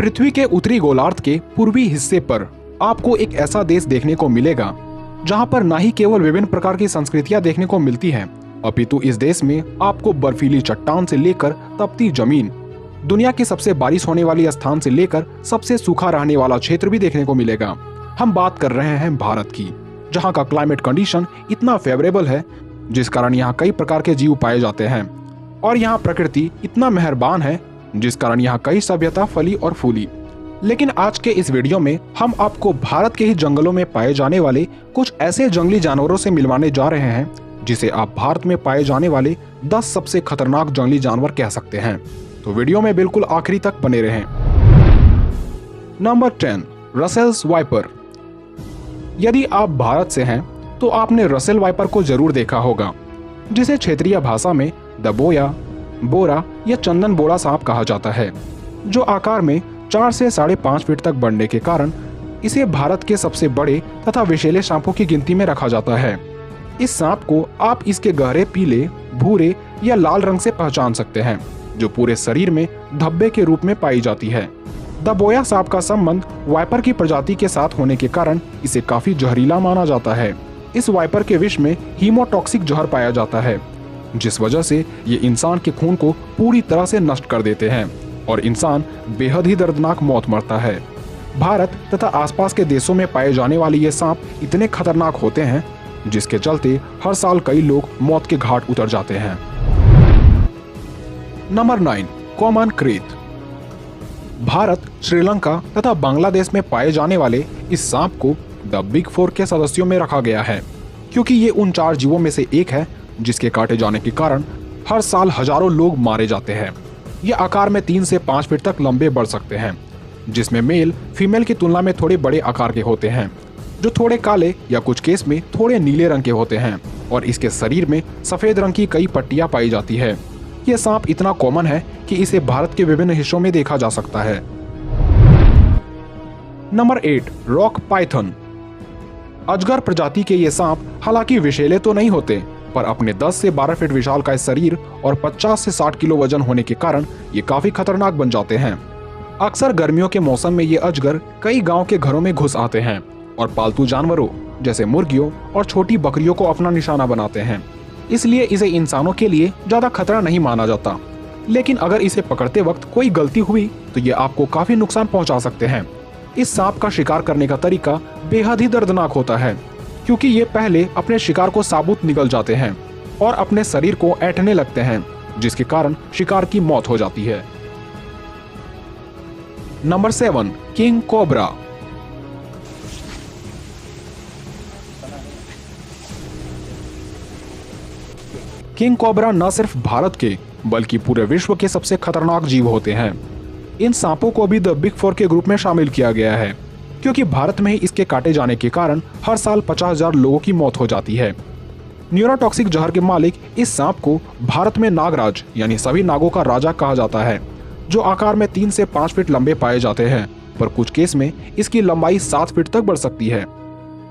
पृथ्वी के उत्तरी गोलार्ध के पूर्वी हिस्से पर आपको एक ऐसा देश देखने को मिलेगा जहां पर न ही केवल विभिन्न प्रकार की संस्कृतियां देखने को मिलती हैं, अपितु इस देश में आपको बर्फीली चट्टान से लेकर तपती जमीन, दुनिया की सबसे बारिश होने वाली स्थान से लेकर सबसे सूखा रहने वाला क्षेत्र भी देखने को मिलेगा। हम बात कर रहे हैं भारत की, जहां का क्लाइमेट कंडीशन इतना फेवरेबल है जिस कारण यहाँ कई प्रकार के जीव पाए जाते हैं और यहाँ प्रकृति इतना मेहरबान है जिस कारण यहाँ कई सभ्यता फली और फूली। लेकिन आज के इस वीडियो में हम आपको भारत के ही जंगलों में पाए जाने वाले कुछ ऐसे जंगली जानवरों से मिलवाने जा रहे हैं जिसे आप भारत में पाए जाने वाले 10 सबसे खतरनाक जंगली जानवर कह सकते हैं। तो वीडियो में बिल्कुल आखिरी तक बने रहें। Number 10, Russell's viper. यदि आप भारत से हैं तो आपने रसेल वाइपर को जरूर देखा होगा, जिसे क्षेत्रीय भाषा में दबोया, बोरा या चंदन बोरा सांप कहा जाता है, जो आकार में 4 से 5.5 फीट तक बढ़ने के कारण इसे भारत के सबसे बड़े तथा विषैले सांपों की गिनती में रखा जाता है। इस सांप को आप इसके गहरे पीले, भूरे या लाल रंग से पहचान सकते हैं, जो पूरे शरीर में धब्बे के रूप में पाई जाती है। दबोया सांप का संबंध वाइपर की प्रजाति के साथ होने के कारण इसे काफी जहरीला माना जाता है। इस वाइपर के विष में हीमोटॉक्सिक जहर पाया जाता है, जिस वजह से ये इंसान के खून को पूरी तरह से नष्ट कर देते हैं और इंसान बेहद ही दर्दनाक मौत मरता है। भारत तथा आसपास के देशों में पाए जाने वाले ये सांप इतने खतरनाक होते हैं जिसके चलते हर साल कई लोग मौत के घाट उतर जाते हैं। Number 9, common krait. Bharat, Sri Lanka तथा बांग्लादेश में पाए जाने वाले इस सांप को द बिग 4 के सदस्यों में रखा गया है, क्योंकि ये उन 4 जीवों में से एक है जिसके काटे जाने के कारण हर साल हजारों लोग मारे जाते हैं। ये आकार में 3 से 5 फीट तक लंबे बढ़ सकते हैं, जिसमें मेल फीमेल की तुलना में थोड़े बड़े आकार के होते हैं, जो थोड़े काले या कुछ केस में थोड़े नीले रंग के होते हैं और इसके शरीर में सफेद रंग की कई पट्टियां पाई जाती है। ये सांप इतना कॉमन है कि इसे भारत के विभिन्न हिस्सों में देखा जा सकता है। Number 8, rock Python. अजगर प्रजाति के ये सांप हालांकि विषैले तो नहीं होते, पर अपने 10 से 12 फीट विशाल का शरीर और 50 से 60 किलो वजन होने के कारण ये काफी खतरनाक बन जाते हैं। अक्सर गर्मियों के मौसम में ये अजगर कई गांव के घरों में घुस आते हैं और पालतू जानवरों जैसे मुर्गियों और छोटी बकरियों को अपना निशाना बनाते हैं। इसलिए इसे इंसानों के लिए ज्यादा खतरा नहीं माना जाता, लेकिन अगर इसे पकड़ते वक्त कोई गलती हुई तो ये आपको काफी नुकसान पहुंचा सकते हैं। इस सांप का शिकार करने का तरीका बेहद ही दर्दनाक होता है, क्योंकि ये पहले अपने शिकार को साबुत निगल जाते हैं और अपने शरीर को ऐंठने लगते हैं, जिसके कारण शिकार की मौत हो जाती है। Number 7, king cobra. King cobra न सिर्फ भारत के बल्कि पूरे विश्व के सबसे खतरनाक जीव होते हैं। इन सांपों को भी द बिग 4 के ग्रुप में शामिल किया गया है, क्योंकि भारत में ही इसके काटे जाने के कारण हर साल 50,000 लोगों की मौत हो जाती है। न्यूरोटॉक्सिक जहर के मालिक इस सांप को भारत में नागराज यानी सभी नागों का राजा कहा जाता है, जो आकार में 3 से 5 फीट लंबे पाए जाते हैं, पर कुछ केस में इसकी लंबाई 7 फीट तक बढ़ सकती है।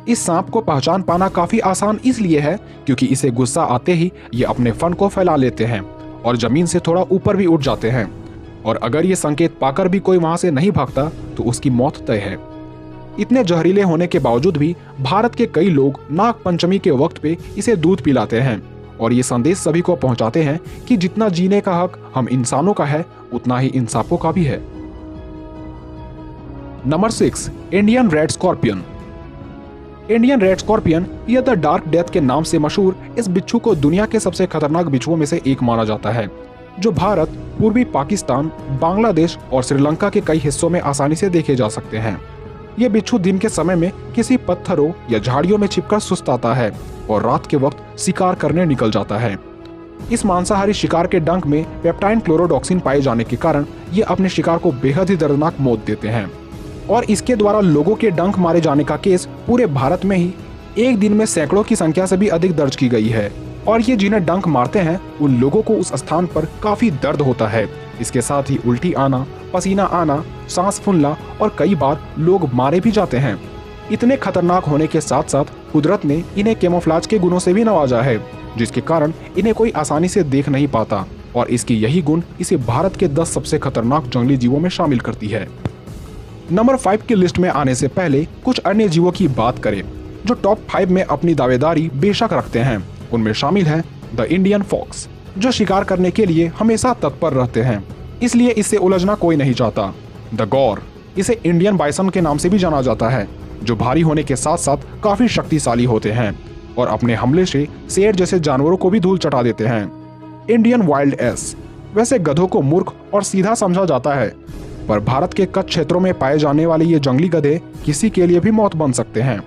इस सांप को पहचान पाना काफी आसान इसलिए है क्योंकि इसे गुस्सा आते ही ये अपने फन को फैला लेते हैं और जमीन से थोड़ा ऊपर भी उठ जाते हैं, और अगर ये संकेत पाकर भी कोई वहां से नहीं भागता तो उसकी मौत तय है। इतने जहरीले होने के बावजूद भी भारत के कई लोग नाग पंचमी के वक्त पे इसे दूध पिलाते हैं और ये संदेश सभी को पहुंचाते हैं कि जितना जीने का हक हम इंसानों का है उतना ही इन सांपों का भी है। Number 6, Indian red scorpion. Indian red scorpion या द डार्क डेथ के नाम से मशहूर इस बिच्छू को दुनिया के सबसे खतरनाक बिच्छुओं में से एक माना जाता है, जो भारत, पूर्वी पाकिस्तान, बांग्लादेश और श्रीलंका के कई हिस्सों में आसानी से देखे जा सकते हैं। ये बिच्छू दिन के समय में किसी पत्थरों या झाड़ियों में छिपकर सुस्त आता है और रात के वक्त शिकार करने निकल जाता है। इस मांसाहारी शिकार के डंक में पेप्टाइन क्लोरोडॉक्सिन पाए जाने के कारण ये अपने शिकार को बेहद ही दर्दनाक मौत देते हैं और इसके द्वारा लोगों के डंक मारे जाने का केस पूरे भारत में ही एक दिन में सैकड़ों की संख्या से भी अधिक दर्ज की गई है। और ये जिन्हें डंक मारते हैं उन लोगों को उस स्थान पर काफी दर्द होता है। इसके साथ ही उल्टी आना, पसीना आना, सांस फूलना और कई बार लोग मारे भी जाते हैं। इतने खतरनाक होने के साथ साथ कुदरत ने इन्हें कैमोफ्लेज के गुणों से भी नवाजा है, जिसके कारण इन्हें कोई आसानी से देख नहीं पाता और इसकी यही गुण इसे भारत के 10 सबसे खतरनाक जंगली जीवों में शामिल करती है। नंबर 5 की लिस्ट में आने से पहले कुछ अन्य जीवों की बात करें जो टॉप 5 में अपनी दावेदारी बेशक रखते हैं। उनमें शामिल है द इंडियन फॉक्स, जो शिकार करने के लिए हमेशा तत्पर रहते हैं, इसलिए इससे उलझना कोई नहीं चाहता। द गौर, इसे इंडियन बाइसन के नाम से भी जाना जाता है, जो भारी होने के साथ साथ काफी शक्तिशाली होते हैं और अपने हमले से शेर जैसे जानवरों को भी धूल चटा देते हैं। इंडियन वाइल्ड एस, वैसे गधों को मूर्ख और सीधा समझा जाता है, पर भारत के कच्छ क्षेत्रों में पाए जाने वाले ये जंगली गधे किसी के लिए भी मौत बन सकते हैं।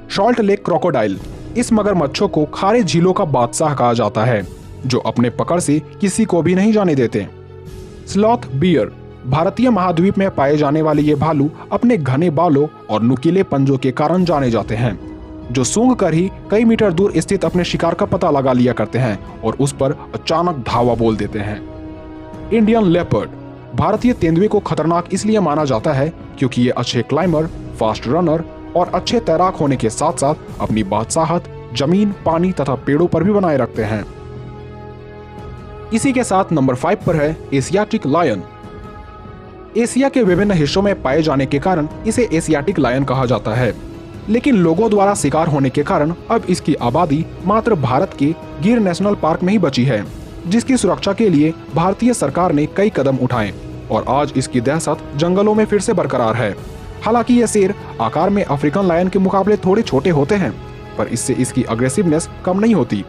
सॉल्ट लेक क्रोकोडाइल, इस मगरमच्छों को खारे झीलों का बादशाह कहा जाता है, जो अपने पकड़ से किसी को भी नहीं जाने देते। स्लॉथ बियर, भारतीय महाद्वीप में पाए जाने वाले ये भालू अपने घने बालों और नुकीले पंजों के कारण जाने जाते हैं, जो सूंघ कर ही कई मीटर दूर स्थित अपने शिकार का पता लगा लिया करते हैं और उस पर अचानक धावा बोल देते हैं। इंडियन लेपर्ड, भारतीय तेंदुए को खतरनाक इसलिए माना जाता है क्योंकि ये अच्छे क्लाइमर, फास्ट रनर और अच्छे तैराक होने के साथ साथ अपनी बादशाहत जमीन, पानी तथा पेड़ों पर भी बनाए रखते हैं। इसी के साथ नंबर 5 पर है एशियाटिक लायन। एशिया के विभिन्न हिस्सों में पाए जाने के कारण इसे एशियाटिक लायन कहा जाता है, लेकिन लोगों द्वारा शिकार होने के कारण अब इसकी आबादी मात्र भारत के गिर नेशनल पार्क में ही बची है, जिसकी सुरक्षा के लिए भारतीय सरकार ने कई कदम उठाए और आज इसकी दहशत जंगलों में फिर से बरकरार है। हालांकि ये शेर आकार में अफ्रीकन लायन के मुकाबले थोड़े छोटे होते हैं, पर इससे इसकी अग्रेसिवनेस कम नहीं होती।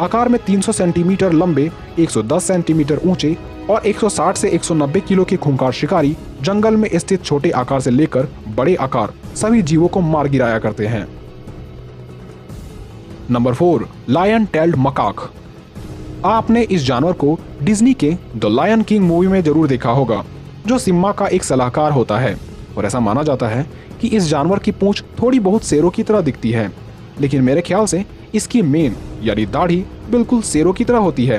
आकार में 300 सेंटीमीटर लंबे, 110 सेंटीमीटर ऊंचे और 160 से 190 किलो के खूंखार शिकारी जंगल में स्थित छोटे आकार से लेकर बड़े आकार सभी जीवों को मार गिराया करते हैं। Number 4, lion tailed macaque. आपने इस जानवर को डिज्नी के द लायन किंग मूवी में जरूर देखा होगा, जो सिम्बा का एक सलाहकार होता है और ऐसा माना जाता है कि इस जानवर की पूंछ थोड़ी बहुत शेरों की तरह दिखती है, लेकिन मेरे ख्याल से इसकी मेन यानी दाढ़ी बिल्कुल शेरों की तरह होती है।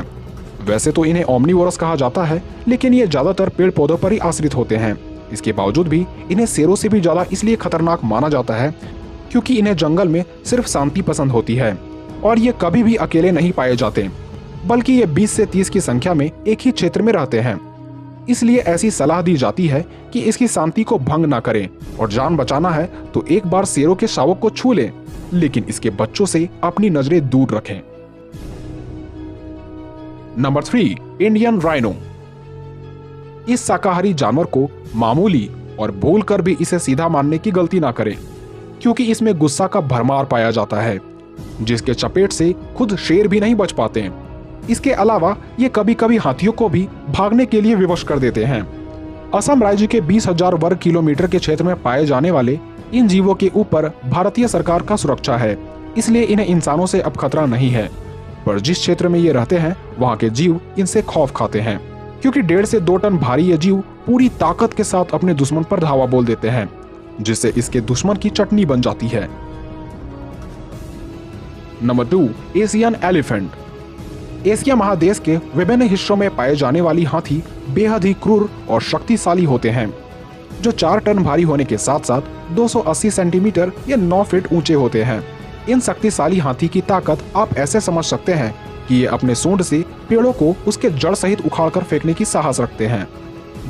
वैसे तो इन्हें ओमनीवोरस कहा जाता है, लेकिन ये ज्यादातर पेड़ पौधों पर ही आश्रित होते हैं। इसके बावजूद भी इन्हें शेरों से भी ज्यादा इसलिए खतरनाक माना जाता है क्योंकि इन्हें जंगल में सिर्फ शांति पसंद होती है और ये कभी भी अकेले नहीं पाए जाते, बल्कि ये 20 से 30 की संख्या में एक ही क्षेत्र में रहते हैं। इसलिए ऐसी सलाह दी जाती है कि इसकी शांति को भंग ना करें और जान बचाना है तो एक बार शेरों के शावक को छू लें, लेकिन इसके बच्चों से अपनी नजरें दूर रखें। Number 3, Indian rhino. इस शाकाहारी जानवर को मामूली और भूलकर भी इसे सीधा मानने की गलती ना करें, क्योंकि इसमें गुस्सा का भरमार पाया जाता है, जिसके चपेट से खुद शेर भी नहीं बच पाते। इसके अलावा ये कभी कभी हाथियों को भी भागने के लिए विवश कर देते हैं। असम राज्य के 20,000 वर्ग किलोमीटर के क्षेत्र में पाए जाने वाले इन जीवों के ऊपर भारतीय सरकार का सुरक्षा है, इसलिए इन्हें इंसानों से अब खतरा नहीं है। पर जिस क्षेत्र में ये रहते हैं वहाँ के जीव इनसे खौफ खाते हैं, क्योंकि 1.5 से 2 टन भारी ये जीव पूरी ताकत के साथ अपने दुश्मन पर धावा बोल देते हैं, जिससे इसके दुश्मन की चटनी बन जाती है। Number 2, Asian elephant. एशिया महादेश के विभिन्न हिस्सों में पाए जाने वाली हाथी बेहद ही क्रूर और शक्तिशाली होते हैं, जो 4 टन भारी होने के साथ साथ 280 सेंटीमीटर या 9 फीट ऊंचे होते हैं। इन शक्तिशाली हाथी की ताकत आप ऐसे समझ सकते हैं कि ये अपने सूंड से पेड़ों को उसके जड़ सहित उखाड़कर फेंकने की साहस रखते हैं।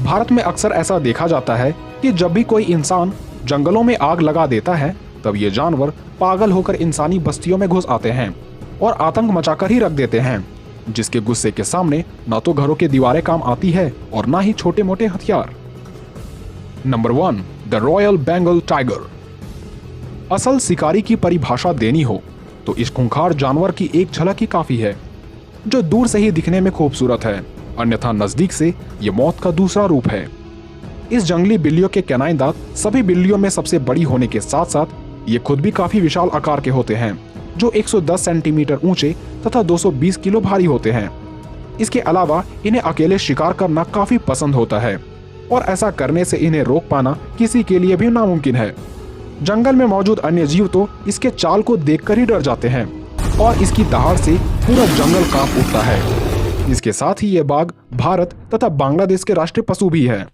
भारत में अक्सर ऐसा देखा जाता है कि जब भी कोई इंसान जंगलों में आग लगा देता है, तब ये जानवर पागल होकर इंसानी बस्तियों में घुस आते हैं और आतंक मचाकर ही रख देते हैं, जिसके गुस्से के सामने न तो घरों की दीवारें काम आती है और न ही छोटे मोटे हथियार। Number 1, the royal Bengal tiger. असल शिकारी की परिभाषा देनी हो तो इस खूंखार जानवर की एक झलक ही काफी है, जो दूर से ही दिखने में खूबसूरत है, अन्यथा नजदीक से ये मौत का दूसरा रूप है। इस जंगली बिल्लियों के कैनाइन दांत सभी बिल्लियों में सबसे बड़ी होने के साथ साथ ये खुद भी काफी विशाल आकार के होते हैं, जो 110 सेंटीमीटर ऊंचे तथा 220 किलो भारी होते हैं। इसके अलावा इन्हें अकेले शिकार करना काफी पसंद होता है और ऐसा करने से इन्हें रोक पाना किसी के लिए भी नामुमकिन है। जंगल में मौजूद अन्य जीव तो इसके चाल को देखकर ही डर जाते हैं और इसकी दहाड़ से पूरा जंगल कांप उठता है। इसके साथ ही ये बाघ भारत तथा बांग्लादेश के राष्ट्रीय पशु भी है।